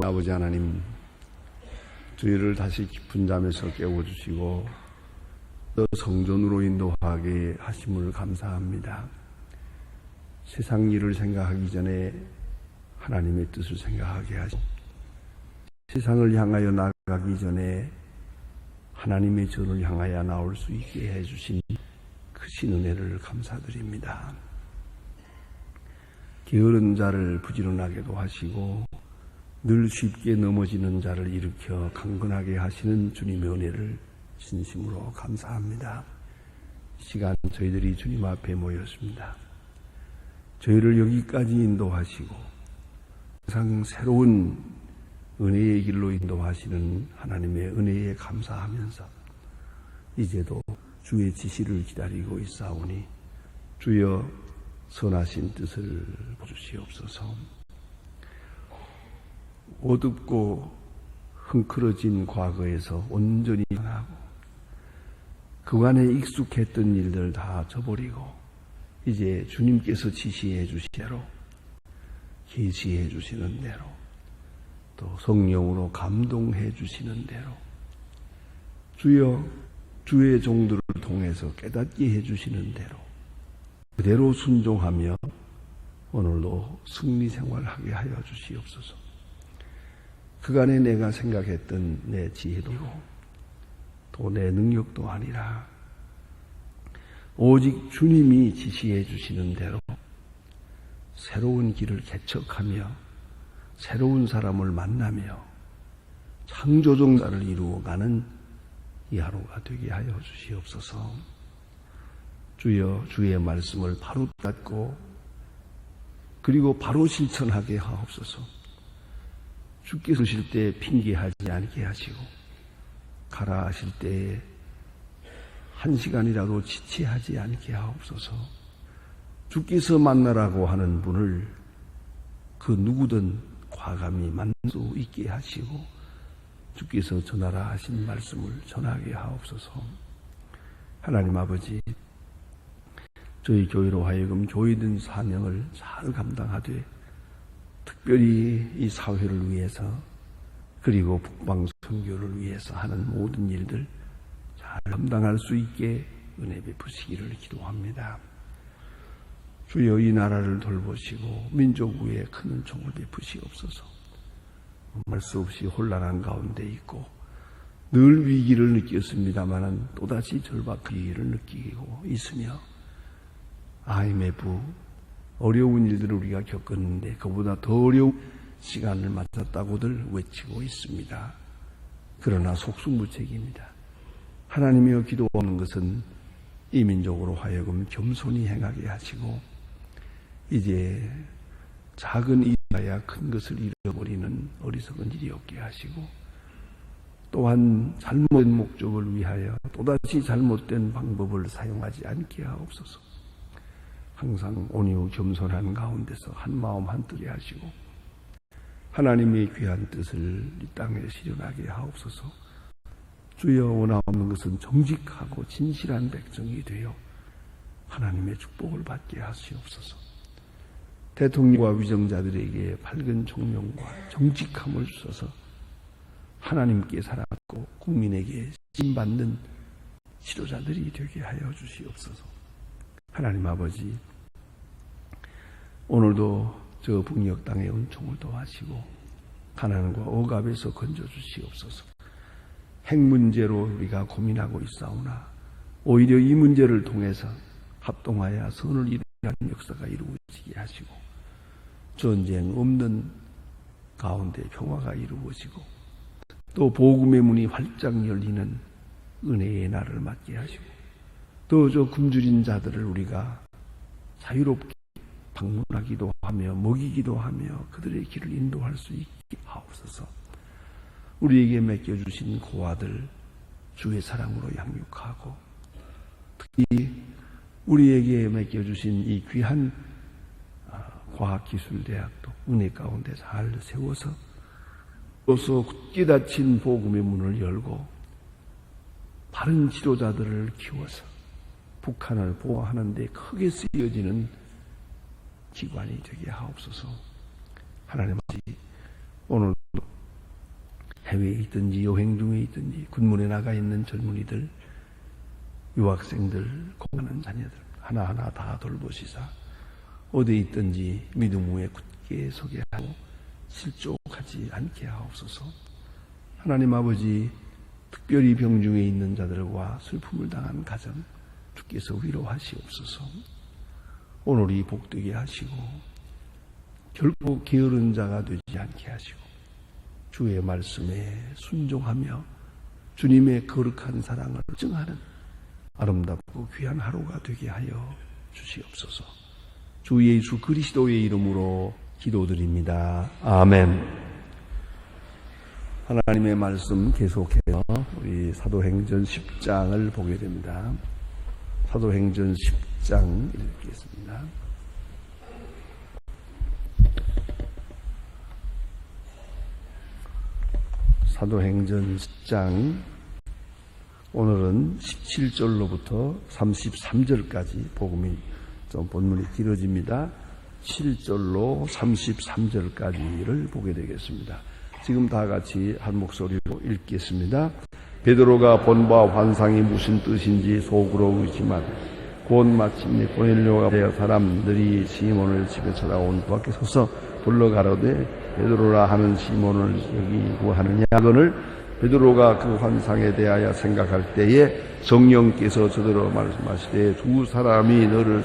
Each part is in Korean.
아버지 하나님, 저희를 다시 깊은 잠에서 깨워주시고 또 성전으로 인도하게 하심을 감사합니다. 세상 일을 생각하기 전에 하나님의 뜻을 생각하게 하시고, 세상을 향하여 나가기 전에 하나님의 전을 향하여 나올 수 있게 해주신 크신 은혜를 감사드립니다. 게으른 자를 부지런하게도 하시고 늘 쉽게 넘어지는 자를 일으켜 강건하게 하시는 주님의 은혜를 진심으로 감사합니다. 시간 저희들이 주님 앞에 모였습니다. 저희를 여기까지 인도하시고 항상 새로운 은혜의 길로 인도하시는 하나님의 은혜에 감사하면서 이제도 주의 지시를 기다리고 있사오니 주여 선하신 뜻을 보주시옵소서. 어둡고 흥크러진 과거에서 온전히 떠나고 그간에 익숙했던 일들 다 저버리고 이제 주님께서 지시해 주신 대로, 계시해 주시는 대로, 또 성령으로 감동해 주시는 대로 주여 주의 종들을 통해서 깨닫게 해 주시는 대로 그대로 순종하며 오늘도 승리 생활하게 하여 주시옵소서. 그간에 내가 생각했던 내 지혜도 또 내 능력도 아니라 오직 주님이 지시해 주시는 대로 새로운 길을 개척하며 새로운 사람을 만나며 창조정사를 이루어가는 이 하루가 되게 하여 주시옵소서. 주여 주의 말씀을 바로 닫고 그리고 바로 실천하게 하옵소서. 주께서 오실 때 핑계하지 않게 하시고 가라 하실 때에 한 시간이라도 지체하지 않게 하옵소서. 주께서 만나라고 하는 분을 그 누구든 과감히 만날 수 있게 하시고 주께서 전하라 하신 말씀을 전하게 하옵소서. 하나님 아버지, 저희 교회로 하여금 조이든 사명을 잘 감당하되 특별히 이 사회를 위해서 그리고 북방 선교를 위해서 하는 모든 일들 잘 감당할 수 있게 은혜 베푸시기를 기도합니다. 주여 이 나라를 돌보시고 민족 위에 큰 은총을 베푸시옵소서. 말 수 없이 혼란한 가운데 있고 늘 위기를 느꼈습니다마는 또다시 절박한 위기를 느끼고 있으며 IMF 어려운 일들을 우리가 겪었는데 그보다 더 어려운 시간을 맞았다고들 외치고 있습니다. 그러나 속수무책입니다. 하나님이여 기도하는 것은 이 민족으로 하여금 겸손히 행하게 하시고 이제 작은 일이야 큰 것을 잃어버리는 어리석은 일이 없게 하시고 또한 잘못된 목적을 위하여 또다시 잘못된 방법을 사용하지 않게 하옵소서. 항상 온유 겸손한 가운데서 한마음 한뜻이 하시고 하나님의 귀한 뜻을 이 땅에 실현하게 하옵소서. 주여 원하옵는 것은 정직하고 진실한 백성이 되어 하나님의 축복을 받게 하시옵소서. 대통령과 위정자들에게 밝은 총명과 정직함을 주셔서 하나님께 살아가고 국민에게 신받는 지도자들이 되게 하여 주시옵소서. 하나님 아버지, 오늘도 저 북녘 땅의 은총을 도와시고 가난과 억압에서 건져주시옵소서. 핵 문제로 우리가 고민하고 있사오나 오히려 이 문제를 통해서 합동하여 선을 이루는 역사가 이루어지게 하시고 전쟁 없는 가운데 평화가 이루어지고 또 복음의 문이 활짝 열리는 은혜의 날을 맞게 하시고 또 저 굶주린 자들을 우리가 자유롭게 방문하기도 하며 먹이기도 하며 그들의 길을 인도할 수 있게 하옵소서. 우리에게 맡겨주신 고아들 주의 사랑으로 양육하고 특히 우리에게 맡겨주신 이 귀한 과학기술대학도 은혜 가운데 잘 세워서 또서 굳게 닫힌 복음의 문을 열고 바른 지도자들을 키워서 북한을 보호하는 데 크게 쓰여지는 기관이 되게 하옵소서. 하나님 아버지, 오늘도 해외에 있든지 여행 중에 있든지 군문에 나가 있는 젊은이들, 유학생들, 공부하는 자녀들 하나하나 다 돌보시사 어디 있든지 믿음 위에 굳게 서게 하고 실족하지 않게 하옵소서. 하나님 아버지, 특별히 병중에 있는 자들과 슬픔을 당한 가정 주께서 위로하시옵소서. 오늘이 복되게 하시고 결코 게으른 자가 되지 않게 하시고 주의 말씀에 순종하며 주님의 거룩한 사랑을 증하는 아름답고 귀한 하루가 되게 하여 주시옵소서. 주 예수 그리스도의 이름으로 기도드립니다. 아멘. 하나님의 말씀 계속해서 우리 사도행전 10장을 보게 됩니다. 사도행전 10장 읽겠습니다. 사도행전 10장 오늘은 17절로부터 33절까지 복음이 좀 본문이 길어집니다. 7절로 33절까지를 보게 되겠습니다. 지금 다 같이 한 목소리로 읽겠습니다. 베드로가 본 바 환상이 무슨 뜻인지 속으로 의심하되 곧 마침내 고넬료가 되어 사람들이 시몬을 집에 찾아온 그 밖에 서서 불러 가로되 베드로라 하는 시몬을 여기 구하느냐 하거늘 베드로가 그 환상에 대하여 생각할 때에 성령께서 저더러 말씀하시되 두 사람이 너를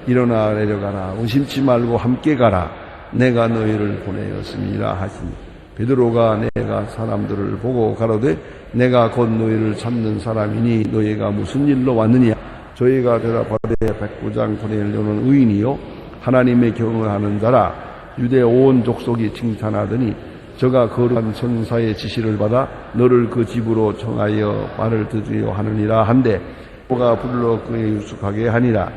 일어나 내려가라 의심치 말고 함께 가라 내가 너희를 보내었음이라 하시니 베드로가 내가 사람들을 보고 가로되 내가 곧 너희를 찾는 사람이니 너희가 무슨 일로 왔느냐 저희가 대답하되 백부장 고넬료는 의인이요 하나님의 경외하는 자라 유대 온 족속이 칭찬하더니 저가 거룩한 천사의 지시를 받아 너를 그 집으로 청하여 말을 듣으려 하느니라 한데 그가 불러 그에 유숙하게 하니라.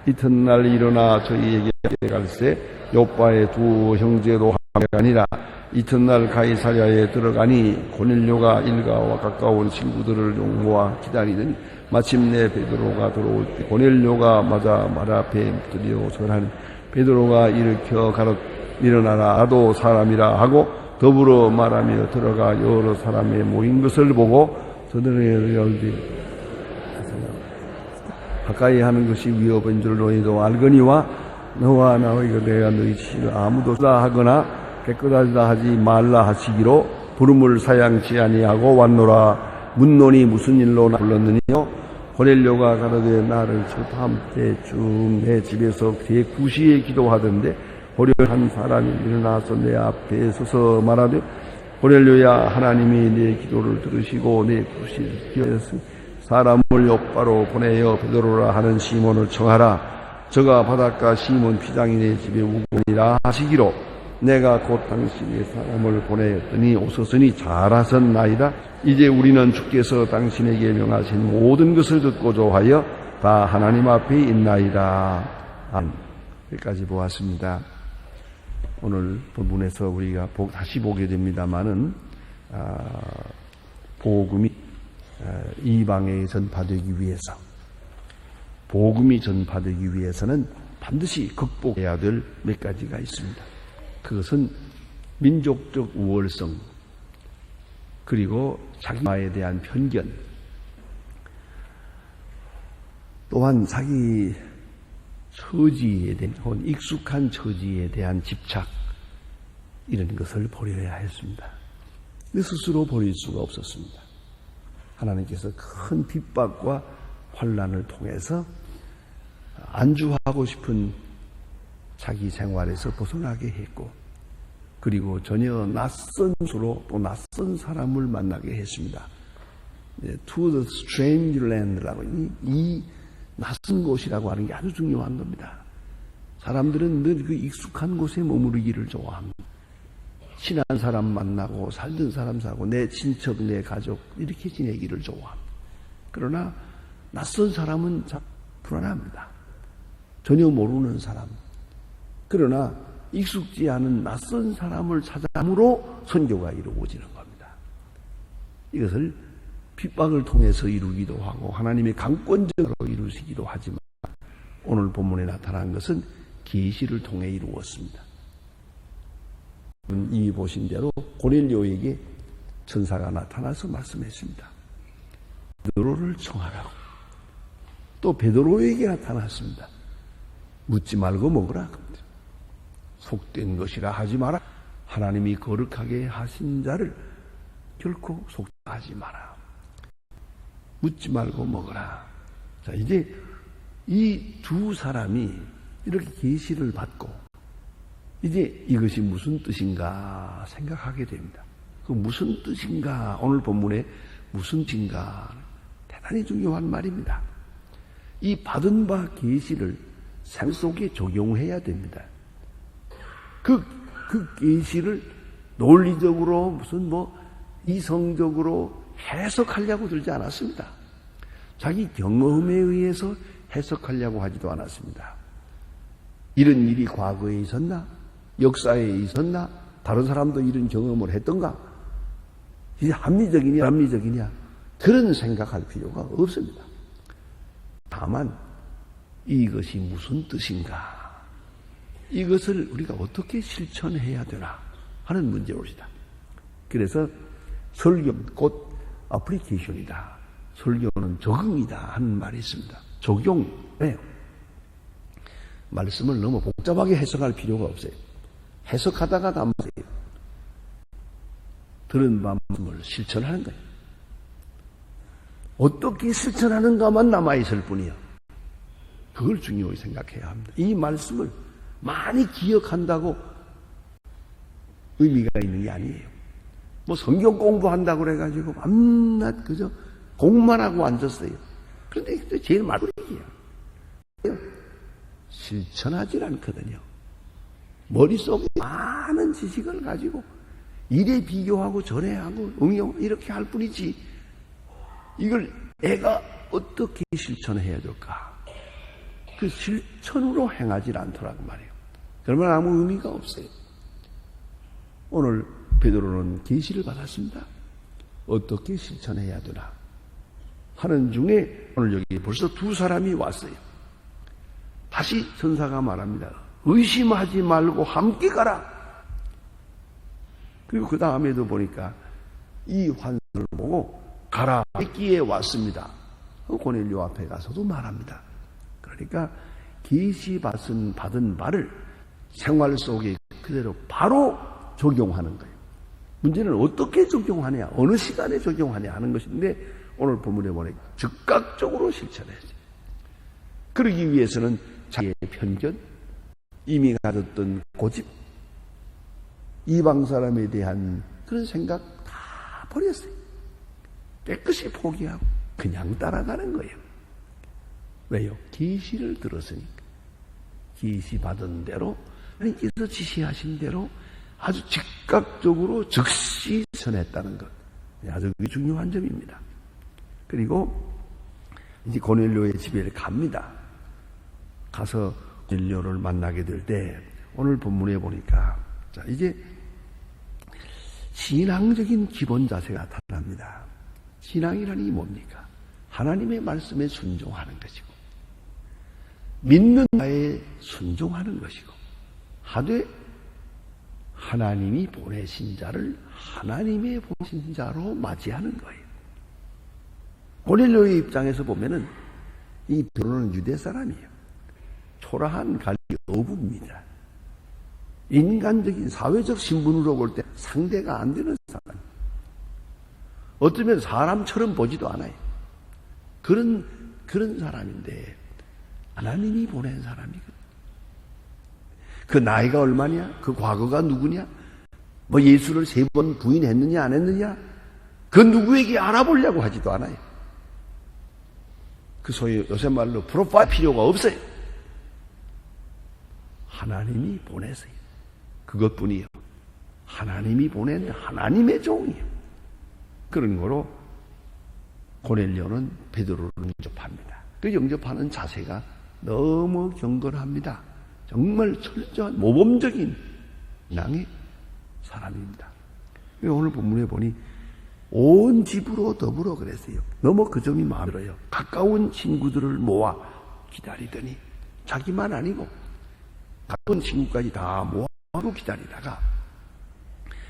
이튿날 일어나 저희에게 갈새 요빠의 두 형제도 함께 가니라. 이튿날 가이사랴에 들어가니 고넬료가 일가와 가까운 친구들을 모아 기다리더니 마침내 베드로가 들어올 때 고넬료가 맞아 말 앞에 들여 절하니 베드로가 일으켜 가로 일어나라 나도 사람이라 하고 더불어 말하며 들어가 여러 사람의 모인 것을 보고 저들의 열기 가까이 하는 것이 위협인 줄 너희도 알거니와 너와 나와 내가 너희 지시를 아무도 다 하거나 깨끗하다 하지 말라 하시기로 부름을 사양치 아니하고 왔노라. 문논이 무슨 일로 불렀느니요 고넬료가 가로되 나를 저 밤때쯤 내 집에서 제9시에 기도하던데 고려 한 사람이 일어나서 내 앞에 서서 말하되 고넬료야 하나님이 내 기도를 들으시고 내 굿을 기하였으니 사람을 요바로 보내어 베드로라 하는 시몬을 청하라. 저가 바닷가 시몬 피장이 내 집에 우거니라 하시기로 내가 곧 당신의 사람을 보내었더니 오셨으니 잘하셨나이다. 이제 우리는 주께서 당신에게 명하신 모든 것을 듣고자 하여 다 하나님 앞에 있나이다. 여기까지 보았습니다. 오늘 본문에서 우리가 다시 보게 됩니다마는 복음이 이방에 전파되기 위해서 복음이 전파되기 위해서는 반드시 극복해야 될 몇 가지가 있습니다. 그것은 민족적 우월성 그리고 자기에 대한 편견 또한 자기 처지에 대한 혹은 익숙한 처지에 대한 집착 이런 것을 버려야 했습니다. 스스로 버릴 수가 없었습니다. 하나님께서 큰 핍박과 환난을 통해서 안주하고 싶은 자기 생활에서 벗어나게 했고 그리고 전혀 낯선 수로 또 낯선 사람을 만나게 했습니다. To the strange land라고 이 낯선 곳이라고 하는 게 아주 중요한 겁니다. 사람들은 늘 그 익숙한 곳에 머무르기를 좋아합니다. 친한 사람 만나고 살던 사람 사고 내 친척 내 가족 이렇게 지내기를 좋아합니다. 그러나 낯선 사람은 참 불안합니다. 전혀 모르는 사람 그러나 익숙지 않은 낯선 사람을 찾아함으로 선교가 이루어지는 겁니다. 이것을 핍박을 통해서 이루기도 하고 하나님의 강권적으로 이루시기도 하지만 오늘 본문에 나타난 것은 계시를 통해 이루었습니다. 이미 보신 대로 고넬료에게 천사가 나타나서 말씀했습니다. 베드로를 청하라고. 또 베드로에게 나타났습니다. 묻지 말고 먹으라. 속된 것이라 하지 마라. 하나님이 거룩하게 하신 자를 결코 속하지 마라. 묻지 말고 먹으라. 자, 이제 이 두 사람이 이렇게 계시를 받고 이제 이것이 무슨 뜻인가 생각하게 됩니다. 그 무슨 뜻인가, 오늘 본문에 무슨 뜻인가 대단히 중요한 말입니다. 이 받은 바 계시를 삶 속에 적용해야 됩니다. 그 계시를 논리적으로 무슨 이성적으로 해석하려고 들지 않았습니다. 자기 경험에 의해서 해석하려고 하지도 않았습니다. 이런 일이 과거에 있었나? 역사에 있었나? 다른 사람도 이런 경험을 했던가? 이게 합리적이냐, 합리적이냐? 그런 생각할 필요가 없습니다. 다만 이것이 무슨 뜻인가? 이것을 우리가 어떻게 실천해야 되나 하는 문제로시다. 그래서 설교 곧 애플리케이션이다. 설교는 적응이다 하는 말이 있습니다. 적용해요. 말씀을 너무 복잡하게 해석할 필요가 없어요. 해석하다가 남으세요. 들은 말씀을 실천하는 거예요. 어떻게 실천하는가만 남아있을 뿐이요. 그걸 중요히 생각해야 합니다. 이 말씀을 많이 기억한다고 의미가 있는 게 아니에요. 성경 공부한다고 그래가지고 밤낮 그저 공만 하고 앉았어요. 그런데 제일 말이에요. 실천하지 않거든요. 머릿속에 많은 지식을 가지고 이래 비교하고 저래 하고 응용 이렇게 할 뿐이지 이걸 내가 어떻게 실천해야 될까? 그 실천으로 행하지 않더라고 말이에요. 그러면 아무 의미가 없어요. 오늘 베드로는 계시를 받았습니다. 어떻게 실천해야 되나 하는 중에 오늘 여기 벌써 두 사람이 왔어요. 다시 천사가 말합니다. 의심하지 말고 함께 가라. 그리고 그 다음에도 보니까 이 환상을 보고 가라 했기에 왔습니다. 고넬료 앞에 가서도 말합니다. 그러니까 계시 받은 바를 생활 속에 그대로 바로 적용하는 거예요. 문제는 어떻게 적용하냐, 어느 시간에 적용하냐 하는 것인데 오늘 본문에 보니까 즉각적으로 실천했어요. 그러기 위해서는 자기의 편견, 이미 가졌던 고집, 이방 사람에 대한 그런 생각 다 버렸어요. 깨끗이 포기하고 그냥 따라가는 거예요. 왜요? 계시를 들었으니까. 계시 받은 대로 하나님께서 지시하신 대로 아주 즉각적으로 즉시 실천했다는 것. 아주 중요한 점입니다. 그리고 이제 고넬료의 집에 갑니다. 가서 고넬료를 만나게 될 때 오늘 본문에 보니까 자 이제 신앙적인 기본 자세가 나타납니다. 신앙이라니 뭡니까? 하나님의 말씀에 순종하는 것이고 믿는 자에 순종하는 것이고 하되 하나님이 보내신 자를 하나님의 보내신 자로 맞이하는 거예요. 고넬료의 입장에서 보면은 이 베드로는 유대 사람이에요. 초라한 관리 어부입니다. 인간적인 사회적 신분으로 볼 때 상대가 안 되는 사람. 어쩌면 사람처럼 보지도 않아요. 그런 사람인데 하나님이 보낸 사람이거든요. 그 나이가 얼마냐? 그 과거가 누구냐? 예수를 3번 부인했느냐 안 했느냐? 그 누구에게 알아보려고 하지도 않아요. 그 소위 요새 말로 프로파일 필요가 없어요. 하나님이 보내세요. 그것뿐이요. 하나님이 보낸 하나님의 종이에요. 그런 거로 고넬료는 베드로를 영접합니다. 그 영접하는 자세가 너무 경건합니다. 정말 철저한 모범적인 신앙의 사람입니다. 오늘 본문에 보니 온 집으로 더불어 그랬어요. 너무 그 점이 마음에 들어요. 가까운 친구들을 모아 기다리더니 자기만 아니고 가까운 친구까지 다 모아고 기다리다가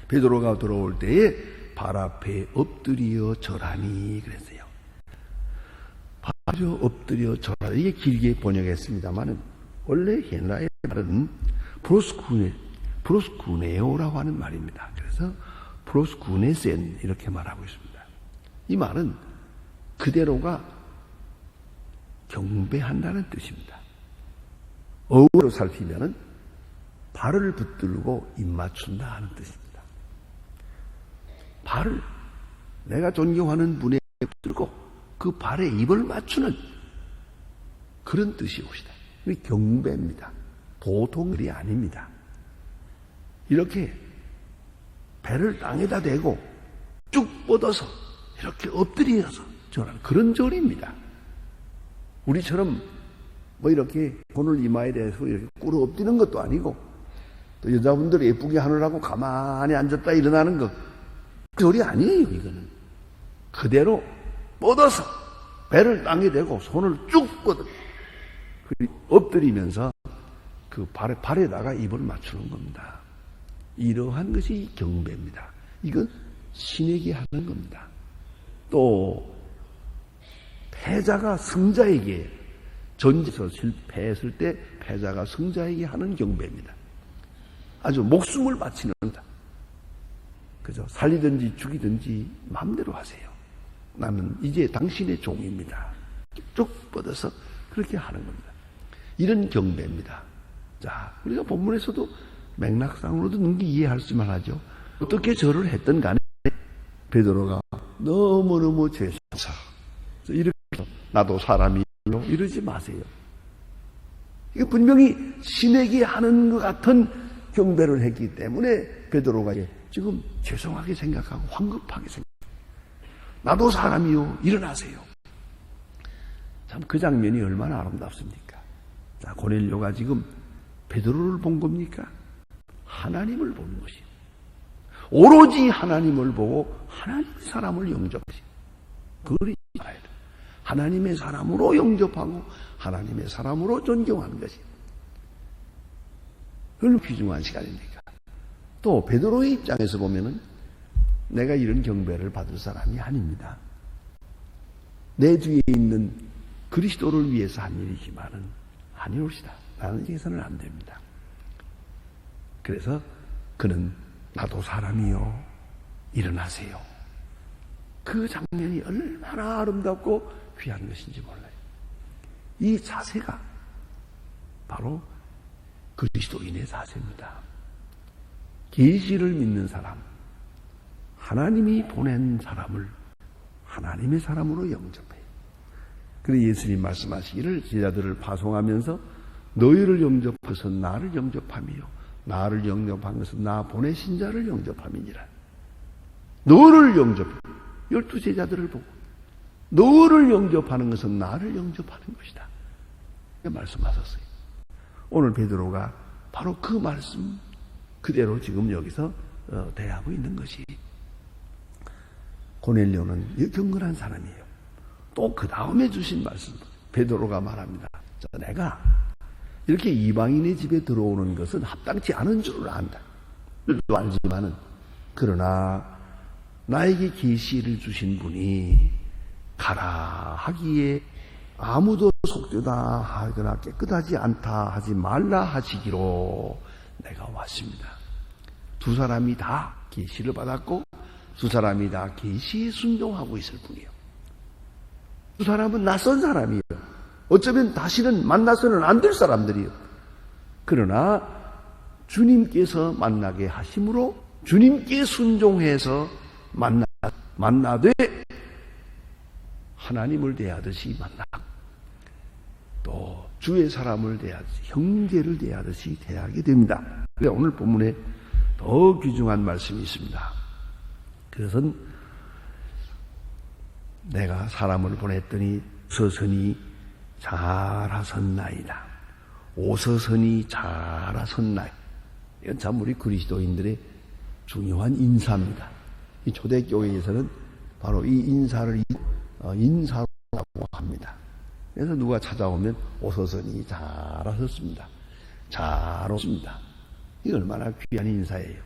베드로가 들어올 때에 발 앞에 엎드려 절하니 그랬어요. 발 앞에 엎드려 절하. 이게 길게 번역했습니다만은 원래 헬라의 말은 프로스쿠네오라고 하는 말입니다. 그래서 프로스쿠네센 이렇게 말하고 있습니다. 이 말은 그대로가 경배한다는 뜻입니다. 어휘로 살피면은 발을 붙들고 입 맞춘다 하는 뜻입니다. 발을 내가 존경하는 분에 붙들고 그 발에 입을 맞추는 그런 뜻이 옵시다. 이 경배입니다. 보통 일이 아닙니다. 이렇게 배를 땅에다 대고 쭉 뻗어서 이렇게 엎드려서 절하는 그런 절입니다. 우리처럼 뭐 이렇게 손을 이마에 대서 이렇게 꿇어 엎드리는 것도 아니고 또 여자분들 예쁘게 하느라고 가만히 앉았다 일어나는 것 절이 아니에요. 이거는 그대로 뻗어서 배를 땅에 대고 손을 쭉 뻗어 엎드리면서 그 발에다가 입을 맞추는 겁니다. 이러한 것이 경배입니다. 이건 신에게 하는 겁니다. 또 패자가 승자에게 전쟁에서 실패했을 때 패자가 승자에게 하는 경배입니다. 아주 목숨을 바치는 겁니다. 그죠? 살리든지 죽이든지 마음대로 하세요. 나는 이제 당신의 종입니다. 쭉 뻗어서 그렇게 하는 겁니다. 이런 경배입니다. 자, 우리가 본문에서도 맥락상으로도 능히 이해할 수만 하죠. 어떻게 절을 했든 간에 베드로가 너무너무 죄송해서 이렇게 나도 사람이요 이러지 마세요. 이게 분명히 신에게 하는 것 같은 경배를 했기 때문에 베드로가 지금 죄송하게 생각하고 황급하게 생각하고 나도 사람이요 일어나세요. 참 그 장면이 얼마나 아름답습니까? 자, 고넬료가 지금 베드로를 본 겁니까? 하나님을 보는 것이에요. 오로지 하나님을 보고 하나님 사람을 영접하시. 그걸 알아야 돼요. 하나님의 사람으로 영접하고 하나님의 사람으로 존경하는 것이 얼마나 귀중한 시간입니까? 또 베드로의 입장에서 보면은 내가 이런 경배를 받을 사람이 아닙니다. 내 뒤에 있는 그리스도를 위해서 한 일이지만은 아니옵시다. 나는 이게서는 안 됩니다. 그래서 그는 나도 사람이요 일어나세요. 그 장면이 얼마나 아름답고 귀한 것인지 몰라요. 이 자세가 바로 그리스도인의 자세입니다. 계시를 믿는 사람, 하나님이 보낸 사람을 하나님의 사람으로 영접해요. 그래서 예수님 말씀하시기를 제자들을 파송하면서 너희를 영접해서 나를 영접하며 나를 영접한 것은 나 보내신 자를 영접함이니라. 너를 영접해. 12 제자들을 보고 너를 영접하는 것은 나를 영접하는 것이다. 이렇게 말씀하셨어요. 오늘 베드로가 바로 그 말씀 그대로 지금 여기서 대하고 있는 것이 고넬료는 경건한 사람이에요. 또 그 다음에 주신 말씀 베드로가 말합니다. 내가 이렇게 이방인의 집에 들어오는 것은 합당치 않은 줄을 안다. 또 알지만은 그러나 나에게 계시를 주신 분이 가라 하기에 아무도 속되다 하거나 깨끗하지 않다 하지 말라 하시기로 내가 왔습니다. 두 사람이 다 계시를 받았고 두 사람이 다 계시에 순종하고 있을 뿐이에요. 두 사람은 낯선 사람이에요. 어쩌면 다시는 만나서는 안 될 사람들이에요. 그러나 주님께서 만나게 하심으로 주님께 순종해서 만나되 하나님을 대하듯이 만나고 또 주의 사람을 대하듯이 형제를 대하듯이 대하게 됩니다. 그래서 오늘 본문에 더 귀중한 말씀이 있습니다. 그것은 내가 사람을 보냈더니 서선이 잘하셨나이다. 오서선이 잘하셨나이다. 이건 참 우리 그리스도인들의 중요한 인사입니다. 이 초대교회에서는 바로 이 인사를 인사라고 합니다. 그래서 누가 찾아오면 오서선이 잘하셨습니다. 잘 오십니다. 이 얼마나 귀한 인사예요.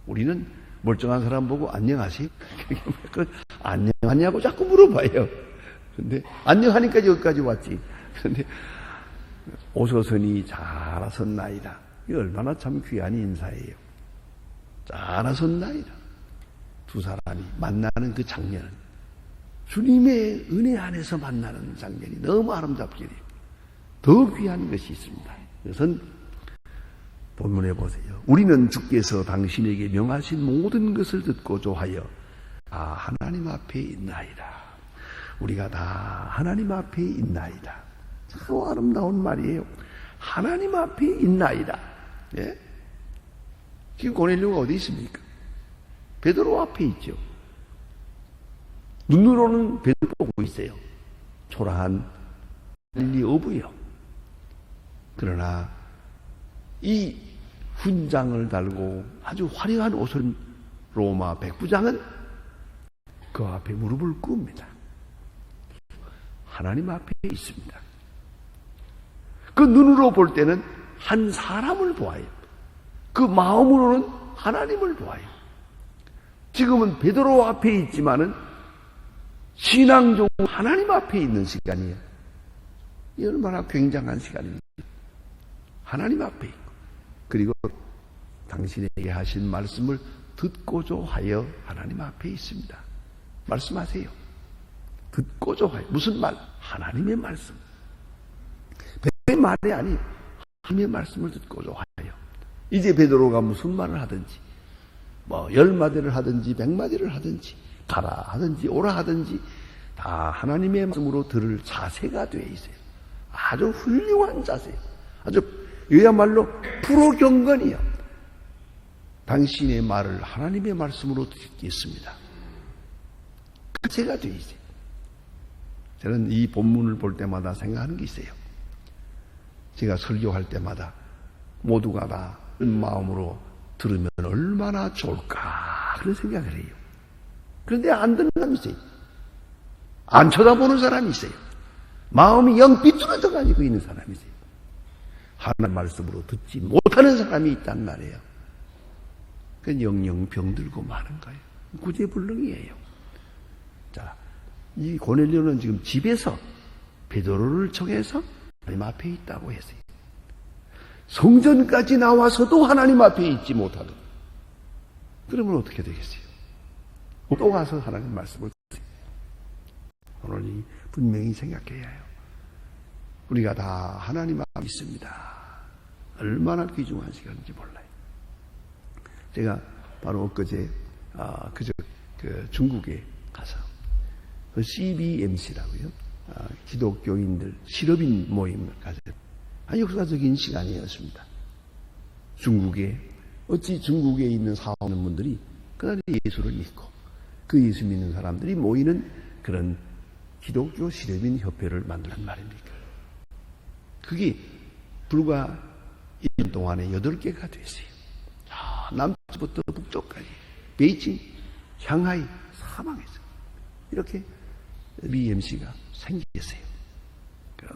우리는 멀쩡한 사람 보고 안녕하세요. 안녕하냐고 자꾸 물어봐요. 근데 안녕하니까 여기까지 왔지. 그런데 오소선이 잘하셨나이다. 이 얼마나 참 귀한 인사예요. 잘하셨나이다. 두 사람이 만나는 그 장면은 주님의 은혜 안에서 만나는 장면이 너무 아름답게 돼요. 더 귀한 것이 있습니다. 그것은 본문에 보세요. 우리는 주께서 당신에게 명하신 모든 것을 듣고 조하여 하나님 앞에 있나이다. 우리가 다 하나님 앞에 있나이다. 참 아름다운 말이에요. 하나님 앞에 있나이다. 예? 지금 고넬료가 어디 있습니까? 베드로 앞에 있죠. 눈으로는 베드로 보고 있어요. 초라한 일리 어부요. 그러나 이 훈장을 달고 아주 화려한 옷을 로마 백부장은 그 앞에 무릎을 꿇습니다. 하나님 앞에 있습니다. 그 눈으로 볼 때는 한 사람을 보아요. 그 마음으로는 하나님을 보아요. 지금은 베드로 앞에 있지만은 신앙적으로 하나님 앞에 있는 시간이에요. 이 얼마나 굉장한 시간입니다. 하나님 앞에 있고, 그리고 당신에게 하신 말씀을 듣고자 하여 하나님 앞에 있습니다. 말씀하세요. 듣고자 하여. 무슨 말? 하나님의 말씀. 베드로의 말이 아니에요. 하나님의 말씀을 듣고자 하여. 이제 베드로가 무슨 말을 하든지, 10마디를 하든지 100마디를 하든지 가라 하든지 오라 하든지 다 하나님의 말씀으로 들을 자세가 되어 있어요. 아주 훌륭한 자세예요. 아주 이야말로 프로경건이요. 당신의 말을 하나님의 말씀으로 듣겠습니다. 그 자세가 되어 있어요. 저는 이 본문을 볼 때마다 생각하는 게 있어요. 제가 설교할 때마다 모두가 다 그런 마음으로 들으면 얼마나 좋을까 그런 생각을 해요. 그런데 안 듣는 사람이 있어요. 안 쳐다보는 사람이 있어요. 마음이 영 삐뚤어져 가지고 있는 사람이 있어요. 하나님 말씀으로 듣지 못하는 사람이 있단 말이에요. 그건 영영 병들고 마는 거예요. 구제불능이에요. 자, 이 고넬료는 지금 집에서 베드로를 청해서 하나님 앞에 있다고 했어요. 성전까지 나와서도 하나님 앞에 있지 못하고 그러면 어떻게 되겠어요? 또 가서 하나님 말씀을 듣세요. 오늘 분명히 생각해야 해요. 우리가 다 하나님 앞에 있습니다. 얼마나 귀중한 시간인지 몰라요. 제가 바로 엊그제 그 중국에 가서 그 CBMC라고요. 기독교인들 실업인 모임을 가졌어요. 역사적인 시간이었습니다. 중국에 어찌 중국에 있는 사업하는 분들이 그날 예수를 믿고 그 예수 믿는 사람들이 모이는 그런 기독교 실업인 협회를 만들란 말입니까? 그게 불과 1년 동안에 8개가 됐어요. 남쪽부터 북쪽까지 베이징, 상하이, 사방에서 이렇게 BMC가 생겼어요.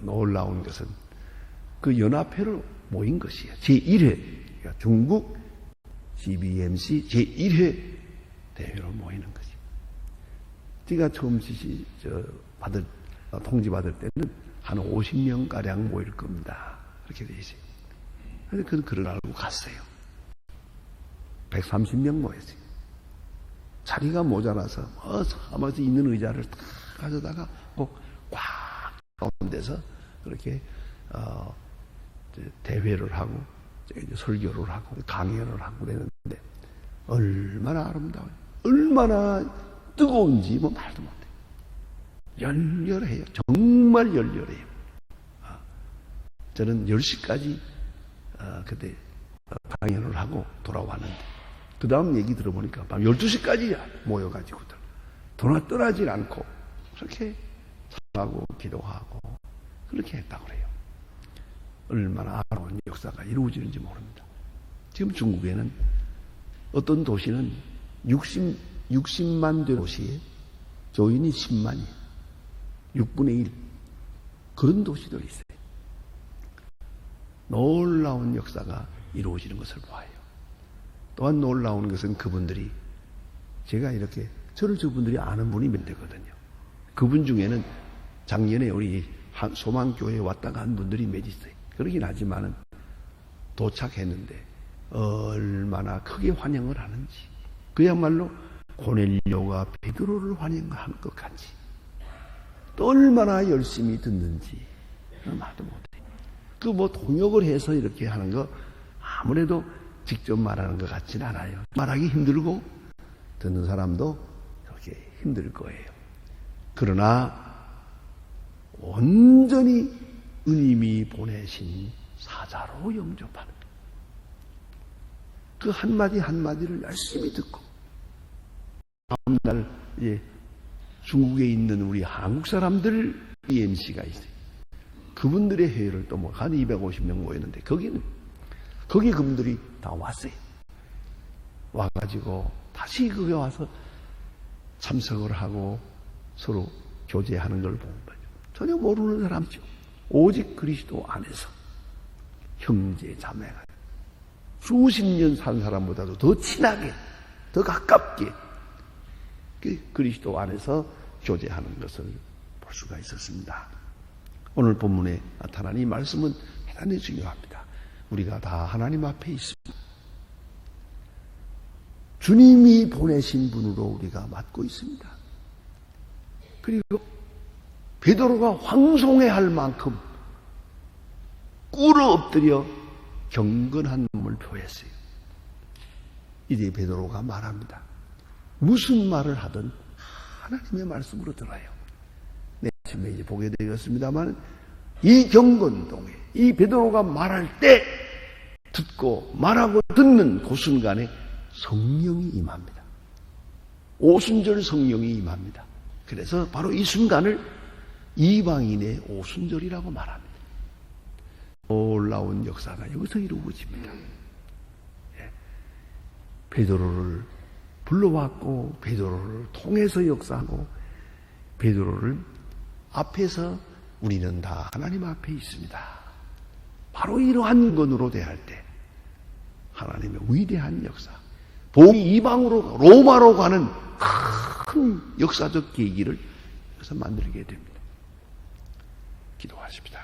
놀라운 것은 그 연합회로 모인 것이에요. 제1회 그러니까 중국 CBMC 제1회 대회로 모이는 것이에요. 제가 처음 통지받을 때는 한 50명가량 모일 겁니다. 그렇게 돼 있어요. 그래서 그걸 알고 갔어요. 130명 모였어요. 자리가 모자라서 사무실에 있는 의자를 다 가져다가 꽉 가운 데서 그렇게 대회를 하고 설교를 하고 강연을 하고 그랬는데 얼마나 아름다워요. 얼마나 뜨거운지 말도 못해요. 열렬해요. 정말 열렬해요. 저는 10시까지 그때 강연을 하고 돌아왔는데 그 다음 얘기 들어보니까 밤 12시까지 모여가지고 도나 떠나질 않고 그렇게 사랑하고 기도하고 그렇게 했다고 그래요. 얼마나 아름다운 역사가 이루어지는지 모릅니다. 지금 중국에는 어떤 도시는 60만 대 도시에 조인이 10만이에요. 6분의 1. 그런 도시들이 있어요. 놀라운 역사가 이루어지는 것을 보아요. 또한 놀라운 것은 그분들이 제가 이렇게 저를 저분들이 아는 분이 몇 되거든요. 그분 중에는 작년에 우리 소망교회에 왔다 간 분들이 몇 있어요. 그러긴 하지만은 도착했는데 얼마나 크게 환영을 하는지, 그야말로 고넬료가 베드로를 환영한 것 같이 또 얼마나 열심히 듣는지 말도 못해. 그 뭐 통역을 해서 이렇게 하는 거 아무래도 직접 말하는 것 같진 않아요. 말하기 힘들고 듣는 사람도 그렇게 힘들 거예요. 그러나 온전히 은임이 보내신 사자로 영접하는 그 한마디 한마디를 열심히 듣고, 다음날 중국에 있는 우리 한국 사람들 EMC가 있어요. 그분들의 회의를 또 뭐 한 250명 모였는데 거기 그분들이 다 왔어요. 와가지고 다시 거기 와서 참석을 하고 서로 교제하는 걸 본 거죠. 전혀 모르는 사람이죠. 오직 그리스도 안에서 형제 자매가 수십 년 산 사람보다도 더 친하게, 더 가깝게 그리스도 안에서 교제하는 것을 볼 수가 있었습니다. 오늘 본문에 나타난 이 말씀은 대단히 중요합니다. 우리가 다 하나님 앞에 있습니다. 주님이 보내신 분으로 우리가 맡고 있습니다. 그리고 베드로가 황송해할 만큼 꿇어 엎드려 경건한 마음을 표했어요. 이제 베드로가 말합니다. 무슨 말을 하든 하나님의 말씀으로 들어요. 아침에 이제 보게 되었습니다만, 이 경건동에 이 베드로가 말할 때 듣고 말하고 듣는 그 순간에 성령이 임합니다. 오순절 성령이 임합니다. 그래서 바로 이 순간을 이방인의 오순절이라고 말합니다. 놀라운 역사가 여기서 이루어집니다. 베드로를 불러왔고 베드로를 통해서 역사하고 베드로를 앞에서 우리는 다 하나님 앞에 있습니다. 바로 이러한 건으로 대할 때 하나님의 위대한 역사, 복이 이방으로 로마로 가는 큰 역사적 계기를 여기서 만들게 됩니다. 기도하십니다.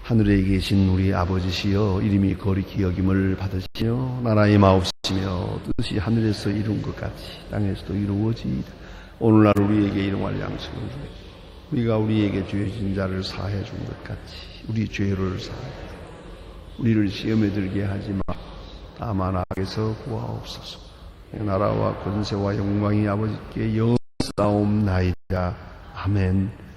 하늘에 계신 우리 아버지시여, 이름이 거룩히 여김을 받으시며 나라의 마옵시며 뜻이 하늘에서 이룬 것 같이 땅에서도 이루어지이다. 오늘날 우리에게 일용할 양식을 주옵소서. 우리가 우리에게 죄 진 자를 사해 준 것 같이 우리 죄를 사하여 우리를 시험에 들게 하지 마. 다만 악에서 구하옵소서. 나라와 권세와 영광이 아버지께 영원히 싸움나이다. 아멘.